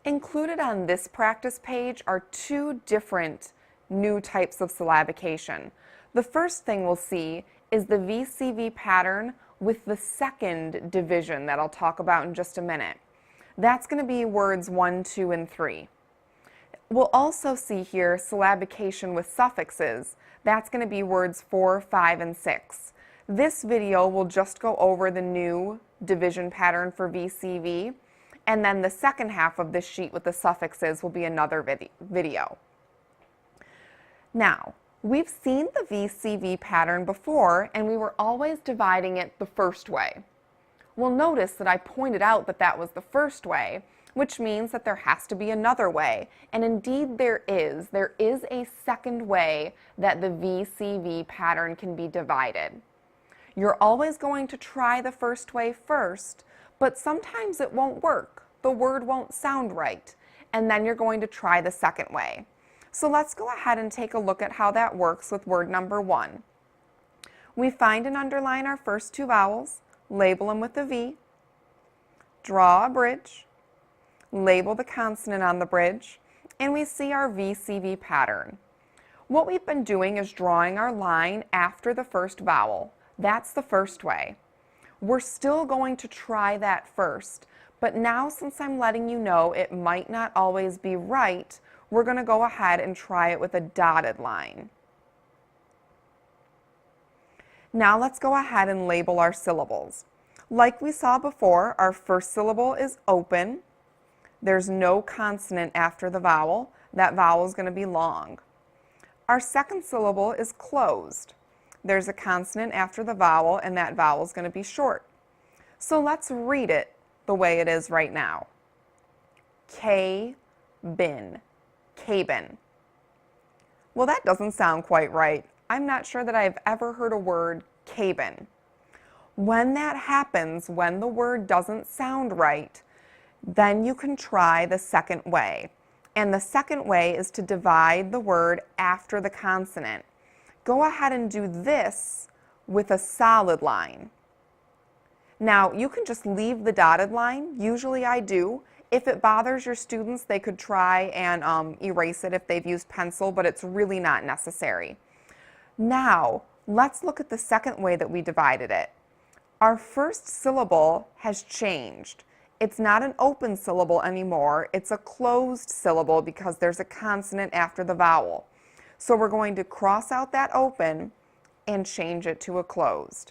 Included on this practice page are two different new types of syllabication. The first thing we'll see is the VCV pattern with the second division that I'll talk about in just a minute. That's going to be words 1, 2, and 3. We'll also see here syllabication with suffixes. That's going to be words 4, 5, and 6. This video will just go over the new division pattern for VCV, and then the second half of this sheet with the suffixes will be another video. Now, we've seen the VCV pattern before, and we were always dividing it the first way. We'll notice that I pointed out that that was the first way, which means that there has to be another way. And indeed there is. There is a second way that the VCV pattern can be divided. You're always going to try the first way first, but sometimes it won't work. The word won't sound right. And then you're going to try the second way. So let's go ahead and take a look at how that works with word number 1. We find and underline our first two vowels, label them with a V, draw a bridge, label the consonant on the bridge, and we see our VCV pattern. What we've been doing is drawing our line after the first vowel. That's the first way. We're still going to try that first, but now since I'm letting you know it might not always be right, we're going to go ahead and try it with a dotted line. Now let's go ahead and label our syllables. Like we saw before, our first syllable is open. There's no consonant after the vowel. That vowel is going to be long. Our second syllable is closed. There's a consonant after the vowel, and that vowel is going to be short. So let's read it the way it is right now. K-bin, cabin. Well, that doesn't sound quite right. I'm not sure that I've ever heard a word cabin. When that happens, when the word doesn't sound right, then you can try the second way. And the second way is to divide the word after the consonant. Go ahead and do this with a solid line. Now, you can just leave the dotted line. Usually I do. If it bothers your students, they could try and erase it if they've used pencil, but it's really not necessary. Now, let's look at the second way that we divided it. Our first syllable has changed. It's not an open syllable anymore. It's a closed syllable because there's a consonant after the vowel. So we're going to cross out that open and change it to a closed.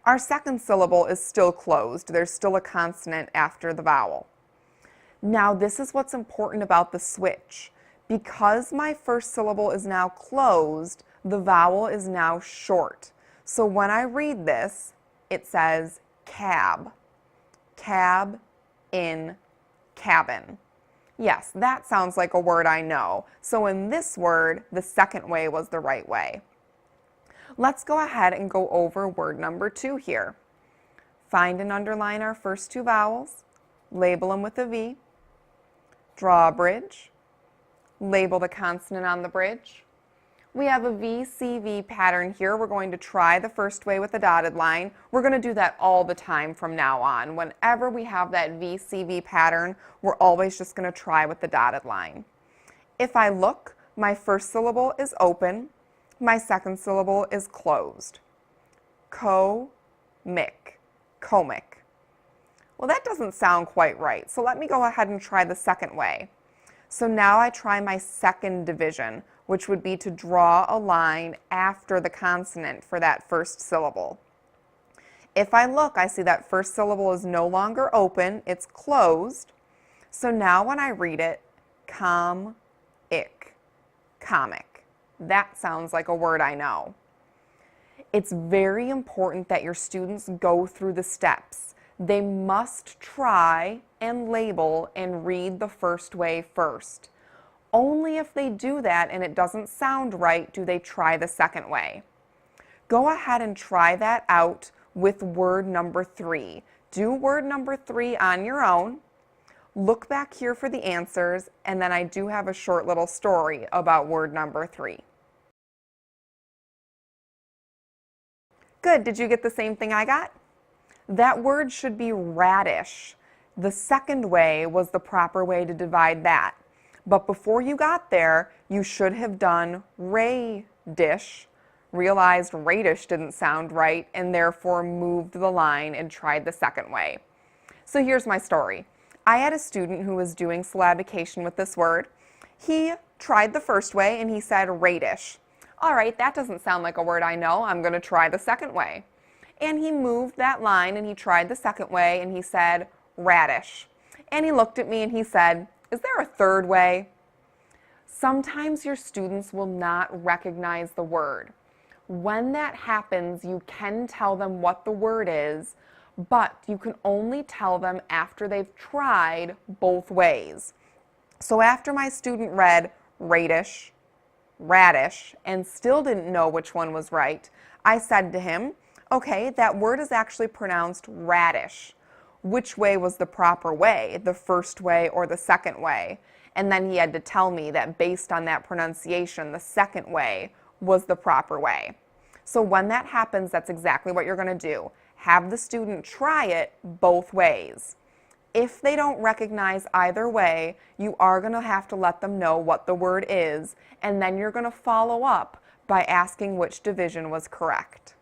Our second syllable is still closed. There's still a consonant after the vowel. Now this is what's important about the switch. Because my first syllable is now closed, the vowel is now short. So when I read this, it says cab. Cab, in, cabin. Yes, that sounds like a word I know. So in this word, the second way was the right way. Let's go ahead and go over word number 2 here. Find and underline our first two vowels, label them with a V, draw a bridge, label the consonant on the bridge. We have a VCV pattern here. We're going to try the first way with a dotted line. We're going to do that all the time from now on. Whenever we have that VCV pattern, we're always just going to try with the dotted line. If I look, my first syllable is open. My second syllable is closed. Co-mic, comic. Well, that doesn't sound quite right, so let me go ahead and try the second way. So now I try my second division, which would be to draw a line after the consonant for that first syllable. If I look, I see that first syllable is no longer open, it's closed. So now when I read it, com-ic, comic. That sounds like a word I know. It's very important that your students go through the steps. They must try and label and read the first way first. Only if they do that and it doesn't sound right do they try the second way. Go ahead and try that out with word number 3. Do word number 3 on your own. Look back here for the answers, and then I do have a short little story about word number 3. Good, did you get the same thing I got? That word should be radish. The second way was the proper way to divide that. But before you got there, you should have done radish, realized radish didn't sound right, and therefore moved the line and tried the second way. So here's my story. I had a student who was doing syllabication with this word. He tried the first way and he said radish. All right, that doesn't sound like a word I know. I'm going to try the second way. And he moved that line and he tried the second way and he said radish. And he looked at me and he said, is there a third way? Sometimes your students will not recognize the word. When that happens, you can tell them what the word is, but you can only tell them after they've tried both ways. So after my student read radish, radish, and still didn't know which one was right, I said to him, okay, that word is actually pronounced radish. Which way was the proper way, the first way or the second way? And then he had to tell me that based on that pronunciation, the second way was the proper way. So when that happens, that's exactly what you're going to do. Have the student try it both ways. If they don't recognize either way, you are going to have to let them know what the word is, and then you're going to follow up by asking which division was correct.